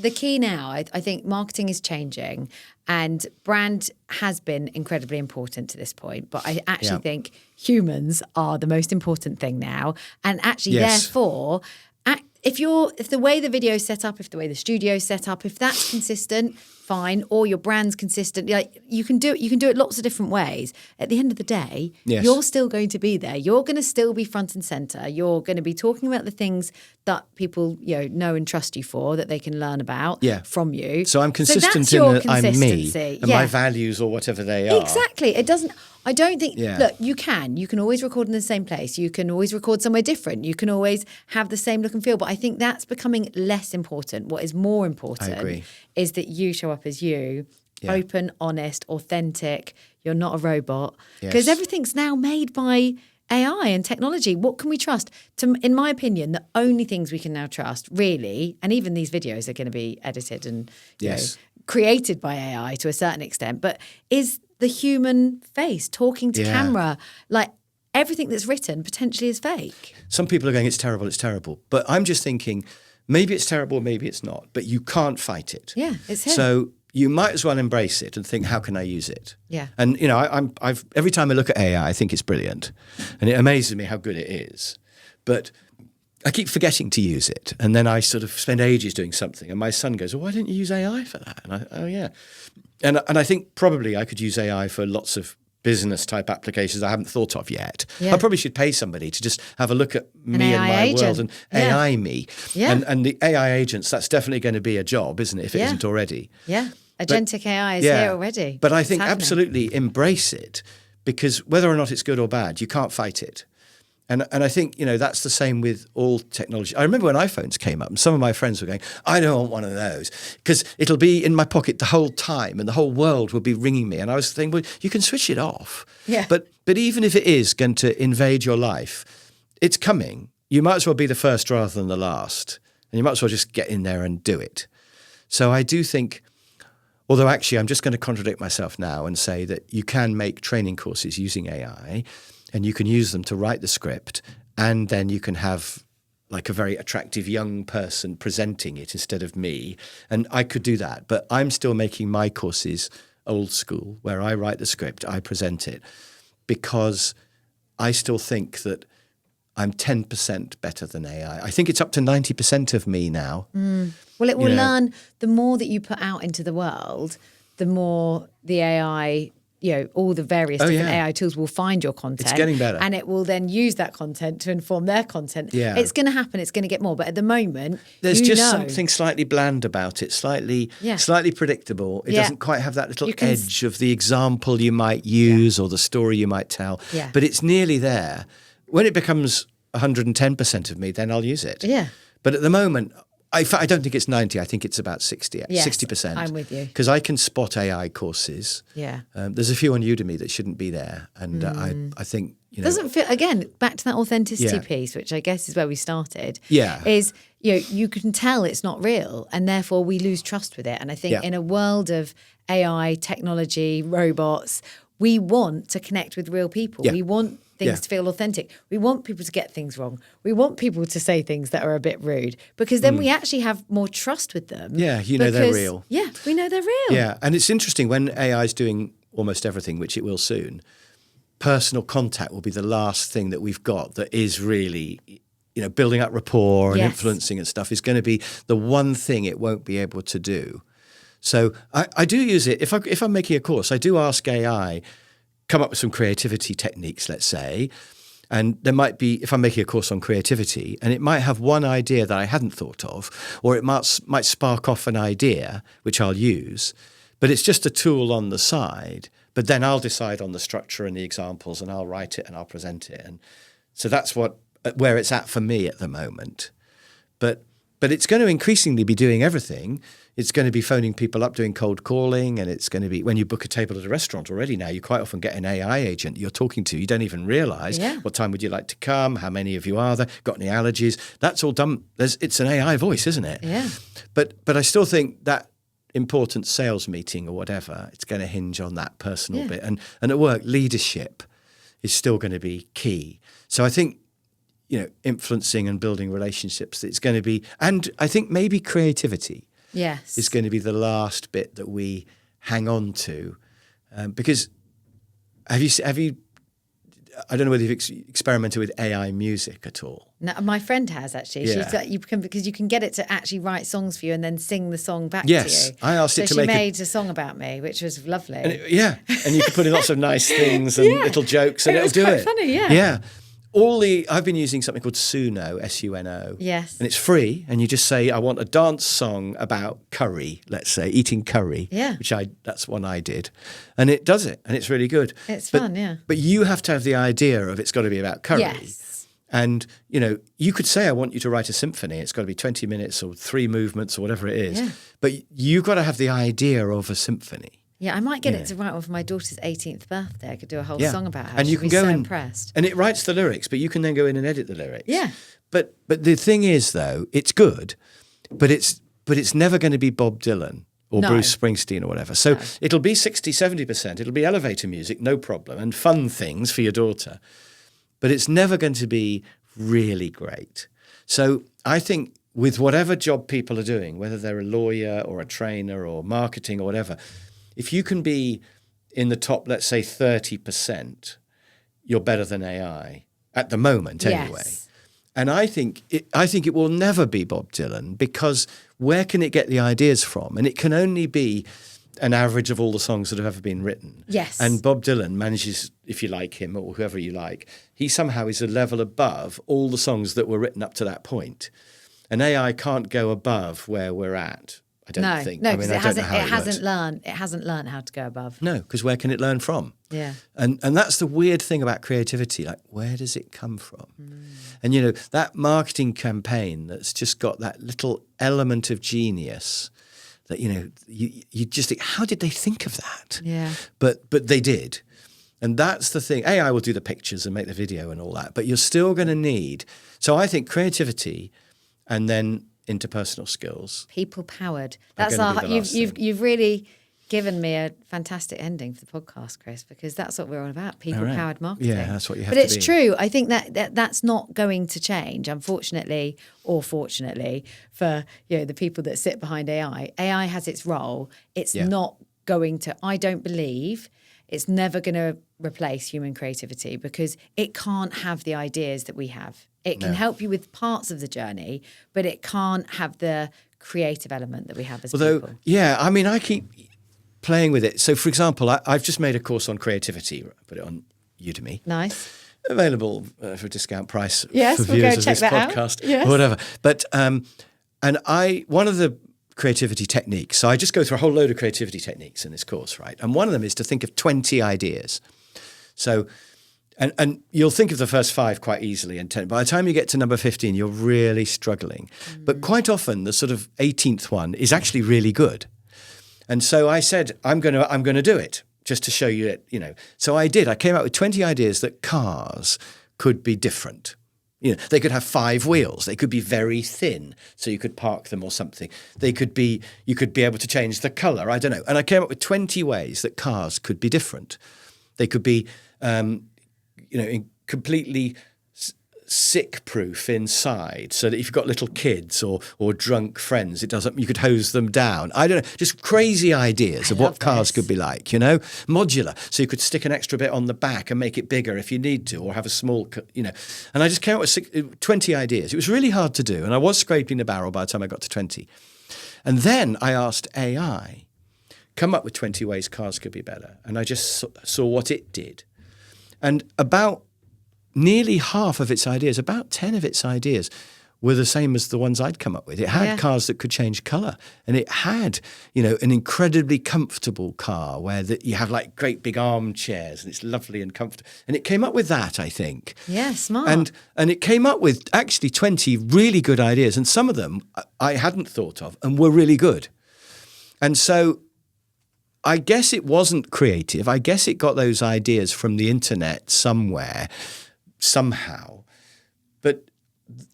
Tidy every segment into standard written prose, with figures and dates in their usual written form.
the key now, I think marketing is changing and brand has been incredibly important to this point. But I actually think humans are the most important thing now. And actually, therefore, if the way the video is set up, if the way the studio is set up, if that's consistent, fine, or your brand's consistent, like you can do it lots of different ways. At the end of the day, you're still going to be there. You're going to still be front and center. You're going to be talking about the things that people know and trust you for, that they can learn about from you. So I'm consistent so in that I'm me and my values or whatever they are. Exactly. I don't think, look, you can always record in the same place. You can always record somewhere different. You can always have the same look and feel. But I think that's becoming less important. What is more important is that you show up as you, open, honest, authentic. You're not a robot. Because everything's now made by AI and technology. What can we trust? In my opinion, the only things we can now trust, really, and even these videos are going to be edited and you know, created by AI to a certain extent, but is the human face talking to camera. Like everything that's written potentially is fake. Some people are going, it's terrible. But I'm just thinking, maybe it's terrible, maybe it's not. But you can't fight it. Yeah, it's him. So you might as well embrace it and think, how can I use it? Yeah. And I've every time I look at AI, I think it's brilliant, and it amazes me how good it is. But I keep forgetting to use it, and then I sort of spend ages doing something, and my son goes, "Oh, why didn't you use AI for that?" And and I think probably I could use AI for lots of business type applications I haven't thought of yet. I probably should pay somebody to just have a look at me and my world and AI me. And the AI agents, that's definitely going to be a job, isn't it, if it isn't already? Yeah. Agentic AI is here already. But I think absolutely embrace it, because whether or not it's good or bad, you can't fight it. And I think, that's the same with all technology. I remember when iPhones came up and some of my friends were going, I don't want one of those because it'll be in my pocket the whole time and the whole world will be ringing me. And I was thinking, well, you can switch it off. Yeah. But even if it is going to invade your life, it's coming. You might as well be the first rather than the last. And you might as well just get in there and do it. So I do think, although actually I'm just going to contradict myself now and say that you can make training courses using AI, and you can use them to write the script, and then you can have like a very attractive young person presenting it instead of me. And I could do that, but I'm still making my courses old school, where I write the script, I present it, because I still think that I'm 10% better than AI. I think it's up to 90% of me now. Well, it will learn, the more that you put out into the world, the more the AI, all the various different AI tools will find your content. It's getting better. And it will then use that content to inform their content. Yeah. It's going to happen. It's going to get more. But at the moment, there's just something slightly bland about it, slightly predictable. It doesn't quite have that little edge of the example you might use or the story you might tell. Yeah. But it's nearly there. When it becomes 110% of me, then I'll use it. Yeah. But at the moment, I don't think it's 90. I think it's about 60%. I'm with you. Because I can spot AI courses. Yeah. There's a few on Udemy that shouldn't be there. And I think, Doesn't feel, again, back to that authenticity piece, which I guess is where we started. Yeah. Is, you can tell it's not real and therefore we lose trust with it. And I think in a world of AI, technology, robots, we want to connect with real people. Yeah. We want things to feel authentic. We want people to get things wrong. We want people to say things that are a bit rude, because then we actually have more trust with them. Yeah, they're real. Yeah, we know they're real. Yeah, and it's interesting when AI is doing almost everything, which it will soon, personal contact will be the last thing that we've got that is really, building up rapport and influencing and stuff is going to be the one thing it won't be able to do. So I do use it. If I'm making a course, I do ask AI, come up with some creativity techniques, let's say. And there might be, if I'm making a course on creativity, and it might have one idea that I hadn't thought of, or it might spark off an idea, which I'll use, but it's just a tool on the side. But then I'll decide on the structure and the examples, and I'll write it and I'll present it. And so that's where it's at for me at the moment. But it's going to increasingly be doing everything. It's going to be phoning people up, doing cold calling, and it's going to be, when you book a table at a restaurant already now, you quite often get an AI agent you're talking to. You don't even realise what time would you like to come, how many of you are there, got any allergies. That's all done. It's an AI voice, isn't it? Yeah. But I still think that important sales meeting or whatever, it's going to hinge on that personal bit. And at work, leadership is still going to be key. So I think, influencing and building relationships, it's going to be, and I think maybe creativity. Yes. is going to be the last bit that we hang on to. Because have you I don't know whether you've experimented with AI music at all. No, my friend has actually. Yeah. She's like, because you can get it to actually write songs for you and then sing the song back Yes, to you. I asked it to So make she made a song about me, which was lovely. And you can put in lots of nice things and little jokes, and it'll do it. It was quite funny, yeah. Yeah. I've been using something called Suno, S-U-N-O. Yes. And it's free, and you just say, I want a dance song about curry, let's say, eating curry. Yeah. That's one I did. And it does it, and it's really good. It's fun, yeah. But you have to have the idea of it's got to be about curry. Yes. And, you could say, I want you to write a symphony. It's got to be 20 minutes or 3 movements or whatever it is. Yeah. But you've got to have the idea of a symphony. Yeah, I might get it to write one for my daughter's 18th birthday. I could do a whole song about her. And you She'd can be go so in, impressed. and it writes the lyrics, but you can then go in and edit the lyrics. Yeah. But the thing is, though, it's good, but it's never going to be Bob Dylan or Bruce Springsteen or whatever. So it'll be 60, 70%. It'll be elevator music, no problem, and fun things for your daughter. But it's never going to be really great. So I think with whatever job people are doing, whether they're a lawyer or a trainer or marketing or whatever, if you can be in the top, let's say 30%, you're better than AI at the moment anyway. Yes. And I think it will never be Bob Dylan, because where can it get the ideas from? And it can only be an average of all the songs that have ever been written. Yes. And Bob Dylan manages, if you like him or whoever you like, he somehow is a level above all the songs that were written up to that point. And AI can't go above where we're at. I don't think. No, because it hasn't learned how to go above. No, because where can it learn from? Yeah. And that's the weird thing about creativity. Like, where does it come from? And, that marketing campaign that's just got that little element of genius that, you just think, how did they think of that? Yeah. But they did. And that's the thing. AI will do the pictures and make the video and all that, but you're still going to need. So I think creativity and then interpersonal skills. People powered. You've really given me a fantastic ending for the podcast, Chris, because that's what we're all about. People powered marketing. Yeah, that's what you have to be. But it's true. I think that's not going to change, unfortunately or fortunately, for the people that sit behind AI. AI has its role. It's not going to, I don't believe, it's never going to replace human creativity, because it can't have the ideas that we have. It can help you with parts of the journey, but it can't have the creative element that we have as people. Yeah, I mean, I keep playing with it. So, for example, I've just made a course on creativity. I put it on Udemy. Nice. Available for a discount price for we'll viewers of check this that podcast, out. Yes. or whatever. But one of the creativity techniques, so I just go through a whole load of creativity techniques in this course, right? And one of them is to think of 20 ideas. So, and you'll think of the first 5 quite easily, and 10. By the time you get to number 15, you're really struggling. But quite often, the sort of 18th one is actually really good. And so I said, I'm going to do it, just to show you it, So I did. I came up with 20 ideas that cars could be different. They could have 5 wheels. They could be very thin, so you could park them or something. You could be able to change the color. I don't know. And I came up with 20 ways that cars could be different. They could be, completely sick-proof inside, so that if you've got little kids or drunk friends, you could hose them down. I don't know, just crazy ideas of what cars could be like, modular, so you could stick an extra bit on the back and make it bigger if you need to, or have a small, And I just came up with 20 ideas. It was really hard to do, and I was scraping the barrel by the time I got to 20. And then I asked AI, come up with 20 ways cars could be better, and I just saw what it did. And about nearly half of its ideas, about 10 of its ideas, were the same as the ones I'd come up with. It had cars that could change colour, and it had, an incredibly comfortable car where you have like great big armchairs, and it's lovely and comfortable. And it came up with that, I think. Yeah, smart. And it came up with actually 20 really good ideas, and some of them I hadn't thought of and were really good. And so I guess it wasn't creative. I guess it got those ideas from the internet somewhere, somehow. But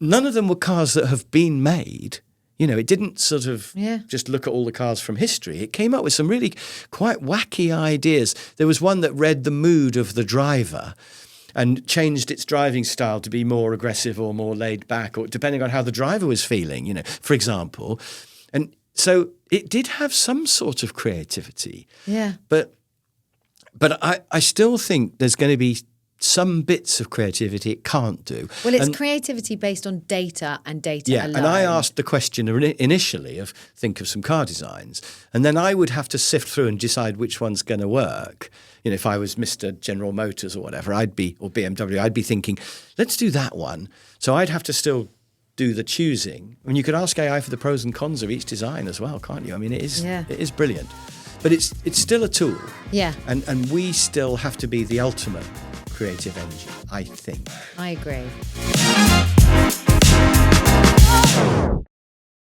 none of them were cars that have been made. It didn't sort of just look at all the cars from history. It came up with some really quite wacky ideas. There was one that read the mood of the driver and changed its driving style to be more aggressive or more laid back, or depending on how the driver was feeling, for example. And so it did have some sort of creativity. Yeah. But I still think there's going to be some bits of creativity it can't do. Well, it's creativity based on data and data alone. And I asked the question initially of think of some car designs, and then I would have to sift through and decide which one's going to work. You know, if I was Mr. General Motors or whatever, or BMW, I'd be thinking, let's do that one. So I'd have to still do the choosing. I mean, you could ask AI for the pros and cons of each design as well, can't you? I mean, it is brilliant. But it's still a tool. Yeah. And we still have to be the ultimate creative engine, I think. I agree.